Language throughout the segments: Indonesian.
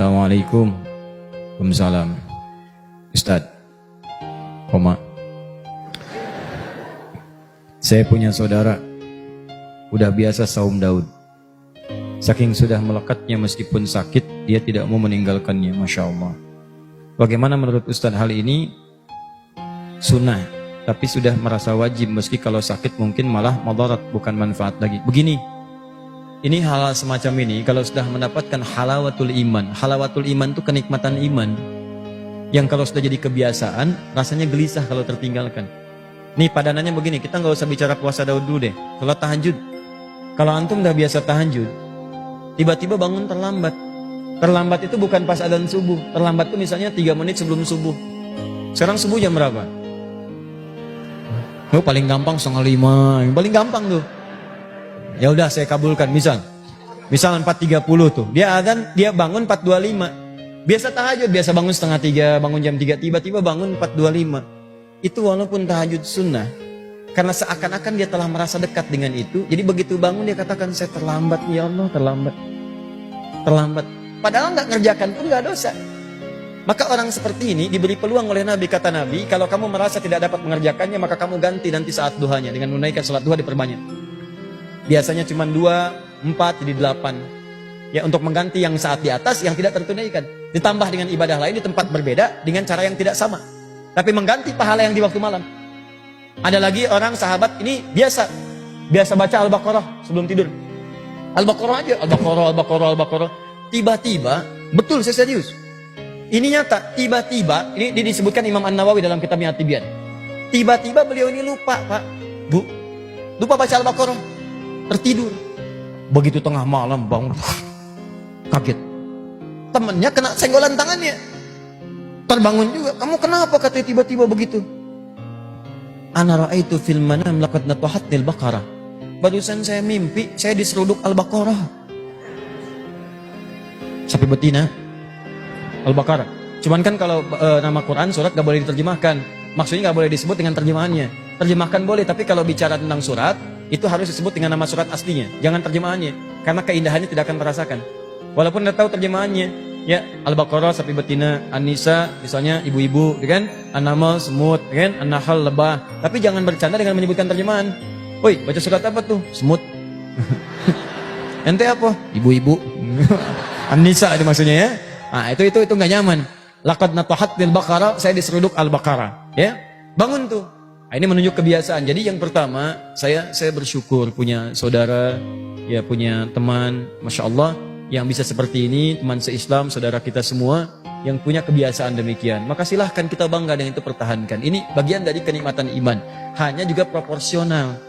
Assalamualaikum. Waalaikumsalam. Ustadz, koma. Saya punya saudara, udah biasa saum Daud. Saking sudah melekatnya meskipun sakit, dia tidak mau meninggalkannya, Masya Allah. Bagaimana menurut Ustadz hal ini? Sunnah, tapi sudah merasa wajib meski kalau sakit mungkin malah madarat, bukan manfaat lagi. Begini, ini hal semacam ini kalau sudah mendapatkan halawatul iman. Halawatul iman itu kenikmatan iman yang kalau sudah jadi kebiasaan rasanya gelisah kalau tertinggalkan. Nih padanannya begini, kita nggak usah bicara puasa Daud dulu deh. Kalau tahajud, kalau antum udah biasa tahajud, tiba-tiba bangun terlambat. Terlambat itu bukan pas adzan subuh. Terlambat itu misalnya 3 menit sebelum subuh. Sekarang subuh jam berapa? Oh, paling gampang 4:30, yang paling gampang tuh. Ya udah saya kabulkan, misal 4:30 tuh. Dia adzan, dia bangun 4:25. Biasa tahajud, biasa bangun 2:30, bangun jam 3, tiba-tiba bangun 4:25. Itu walaupun tahajud sunnah, karena seakan-akan dia telah merasa dekat dengan itu, jadi begitu bangun dia katakan, saya terlambat, ya Allah, terlambat. Terlambat. Padahal nggak ngerjakan pun nggak dosa. Maka orang seperti ini diberi peluang oleh Nabi, kata Nabi, kalau kamu merasa tidak dapat mengerjakannya, maka kamu ganti nanti saat duhanya dengan menunaikan salat duha diperbanyak. Biasanya cuma 2, 4, jadi 8. Ya, untuk mengganti yang saat di atas yang tidak tertunaikan. Ditambah dengan ibadah lain di tempat berbeda dengan cara yang tidak sama. Tapi mengganti pahala yang di waktu malam. Ada lagi orang sahabat ini biasa baca Al-Baqarah sebelum tidur. Al-Baqarah aja, Al-Baqarah. Tiba-tiba, betul saya serius. Ini nyata, tiba-tiba, ini disebutkan Imam An-Nawawi dalam kitab At-Tibyan. Tiba-tiba beliau ini lupa, Pak, Bu. Lupa baca Al-Baqarah. Tertidur. Begitu tengah malam bangun, kaget. Temannya kena senggolan tangannya. Terbangun juga. Kamu kenapa katanya tiba-tiba begitu? Ana ra'aitu fil manam laqad natahatnil baqarah. Barusan saya mimpi, saya diseruduk Al-Baqarah. Sapi betina Al-Baqarah. Cuman kan kalau nama Quran surat gak boleh diterjemahkan. Maksudnya gak boleh disebut dengan terjemahannya. Terjemahkan boleh, tapi kalau bicara tentang surat itu harus disebut dengan nama surat aslinya, jangan terjemahannya, karena keindahannya tidak akan merasakan. Walaupun Anda tahu terjemahannya, ya Al-Baqarah sapi betina, An-Nisa misalnya ibu-ibu, kan? An-Namal semut, kan? An-Nahl lebah. Tapi jangan bercanda dengan menyebutkan terjemahan. Woi, baca surat apa tuh? Semut. Ente apa? Ibu-ibu. An-Nisa itu maksudnya ya. Nah, itu enggak nyaman. Laqad natahatnil baqarah, saya diseruduk Al-Baqarah, ya. Bangun tuh. Nah, ini menunjuk kebiasaan. Jadi yang pertama, saya bersyukur punya saudara, ya punya teman, Masya Allah, yang bisa seperti ini, teman se-Islam, saudara kita semua, yang punya kebiasaan demikian. Maka silahkan kita bangga dengan itu, pertahankan. Ini bagian dari kenikmatan iman. Hanya juga proporsional.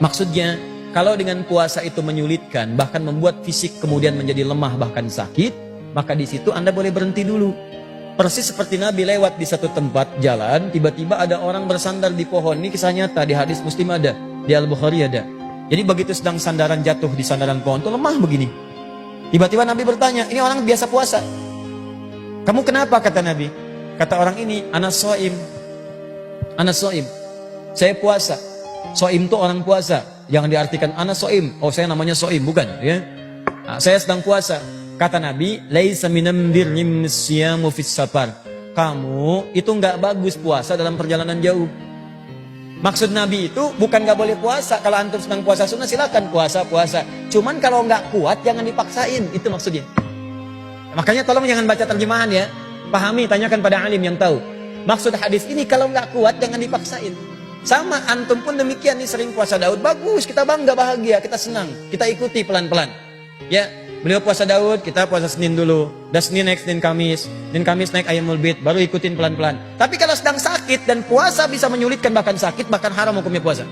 Maksudnya, kalau dengan puasa itu menyulitkan, bahkan membuat fisik kemudian menjadi lemah, bahkan sakit, maka di situ Anda boleh berhenti dulu. Persis seperti Nabi lewat di satu tempat jalan, tiba-tiba ada orang bersandar di pohon. Ini kisah nyata, di hadis Muslim ada, di Al-Bukhari ada. Jadi begitu sedang sandaran jatuh di sandaran pohon, itu lemah begini. Tiba-tiba Nabi bertanya, ini orang biasa puasa. Kamu kenapa, kata Nabi? Kata orang ini, ana shaim. Saya puasa. Shaim itu orang puasa. Jangan diartikan ana shaim. Oh, saya namanya shaim, bukan, ya. Nah, saya sedang puasa. Kata Nabi, laisa minam birrim siyamu fis safar. Kamu itu nggak bagus puasa dalam perjalanan jauh. Maksud Nabi itu bukan nggak boleh puasa. Kalau antum sedang puasa sunnah silakan puasa. Cuman kalau nggak kuat jangan dipaksain. Itu maksudnya. Makanya tolong jangan baca terjemahan ya. Pahami, tanyakan pada alim yang tahu. Maksud hadis ini kalau nggak kuat jangan dipaksain. Sama antum pun demikian nih, sering puasa Daud. Bagus, kita bangga, bahagia, kita senang. Kita ikuti pelan-pelan. Ya. Beliau puasa Daud, kita puasa Senin dulu. Dan Senin naik Senin Kamis naik Ayyamul Bid, baru ikutin pelan-pelan. Tapi kalau sedang sakit dan puasa bisa menyulitkan, bahkan sakit, bahkan haram hukumnya puasa.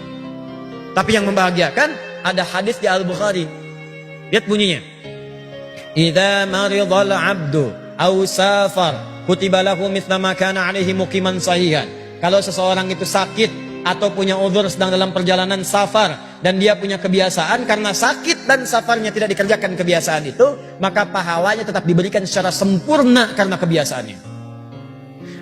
Tapi yang membahagiakan, ada hadis di Al-Bukhari. Lihat bunyinya. Idza maridal 'abdu aw safar, kutiba lahu mithla ma kana 'alaihi muqiman sahihan. Kalau seseorang itu sakit atau punya uzur sedang dalam perjalanan safar, dan dia punya kebiasaan, karena sakit dan safarnya tidak dikerjakan kebiasaan itu, maka pahalanya tetap diberikan secara sempurna karena kebiasaannya.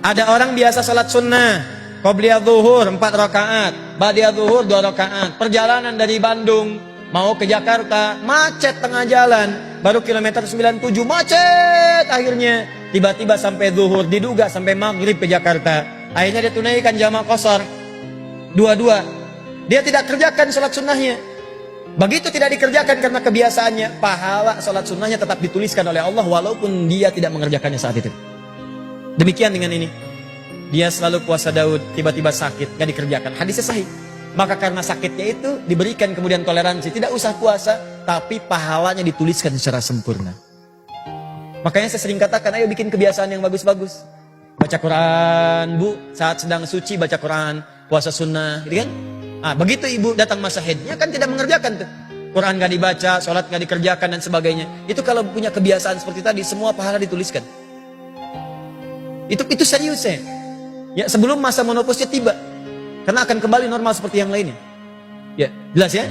Ada orang biasa salat sunnah, qobliyah zuhur 4 rakaat, ba'diyah zuhur 2 rakaat, perjalanan dari Bandung mau ke Jakarta, macet tengah jalan, baru kilometer 97 macet akhirnya. Tiba-tiba sampai zuhur, diduga sampai maghrib ke Jakarta. Akhirnya dia tunaikan jamaah qashar dua-dua. Dia tidak kerjakan sholat sunnahnya. Begitu tidak dikerjakan karena kebiasaannya, pahala sholat sunnahnya tetap dituliskan oleh Allah walaupun dia tidak mengerjakannya saat itu. Demikian dengan ini. Dia selalu puasa Daud, tiba-tiba sakit, gak dikerjakan. Hadisnya sahih. Maka karena sakitnya itu diberikan kemudian toleransi, tidak usah puasa, tapi pahalanya dituliskan secara sempurna. Makanya saya sering katakan, ayo bikin kebiasaan yang bagus-bagus. Baca Quran, Bu, saat sedang suci baca Quran, puasa sunnah, gitu kan? Nah, begitu ibu datang masa haidnya kan tidak mengerjakan tuh. Quran gak dibaca, sholat gak dikerjakan dan sebagainya. Itu kalau punya kebiasaan seperti tadi, semua pahala dituliskan. Itu serius ya. Ya, sebelum masa menopausnya tiba. Karena akan kembali normal seperti yang lainnya. Ya, jelas ya?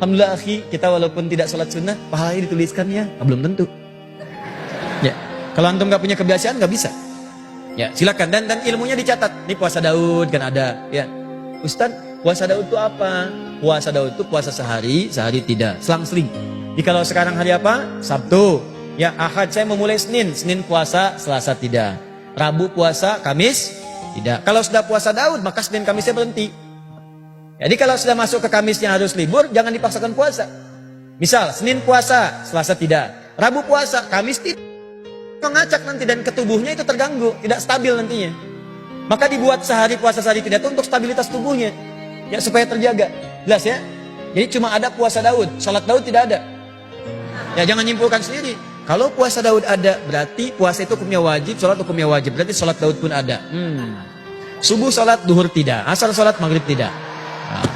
Alhamdulillah akhi, kita walaupun tidak sholat sunnah, pahalanya dituliskan ya, belum tentu. Ya, kalau antum gak punya kebiasaan gak bisa. Ya, silakan dan ilmunya dicatat. Ini puasa Daud kan ada. Ya, Ustaz, puasa Daud itu apa? Puasa Daud itu puasa sehari, sehari tidak, selang-seling. Jadi kalau sekarang hari apa? Sabtu. Ya, Ahad saya memulai Senin, Senin puasa, Selasa tidak. Rabu puasa, Kamis tidak. Kalau sudah puasa Daud, maka Senin Kamisnya berhenti. Jadi kalau sudah masuk ke Kamisnya harus libur, jangan dipaksakan puasa. Misal, Senin puasa, Selasa tidak. Rabu puasa, Kamis tidak. Mengacak nanti dan ketubuhnya itu terganggu, tidak stabil nantinya. Maka dibuat sehari puasa sehari tidak itu untuk stabilitas tubuhnya. Ya, supaya terjaga. Jelas ya? Jadi cuma ada puasa Daud, salat Daud tidak ada. Ya, jangan nyimpulkan sendiri. Kalau puasa Daud ada, berarti puasa itu hukumnya wajib, salat hukumnya wajib. Berarti salat Daud pun ada. Subuh salat, duhur tidak. Asar salat, maghrib tidak. Nah.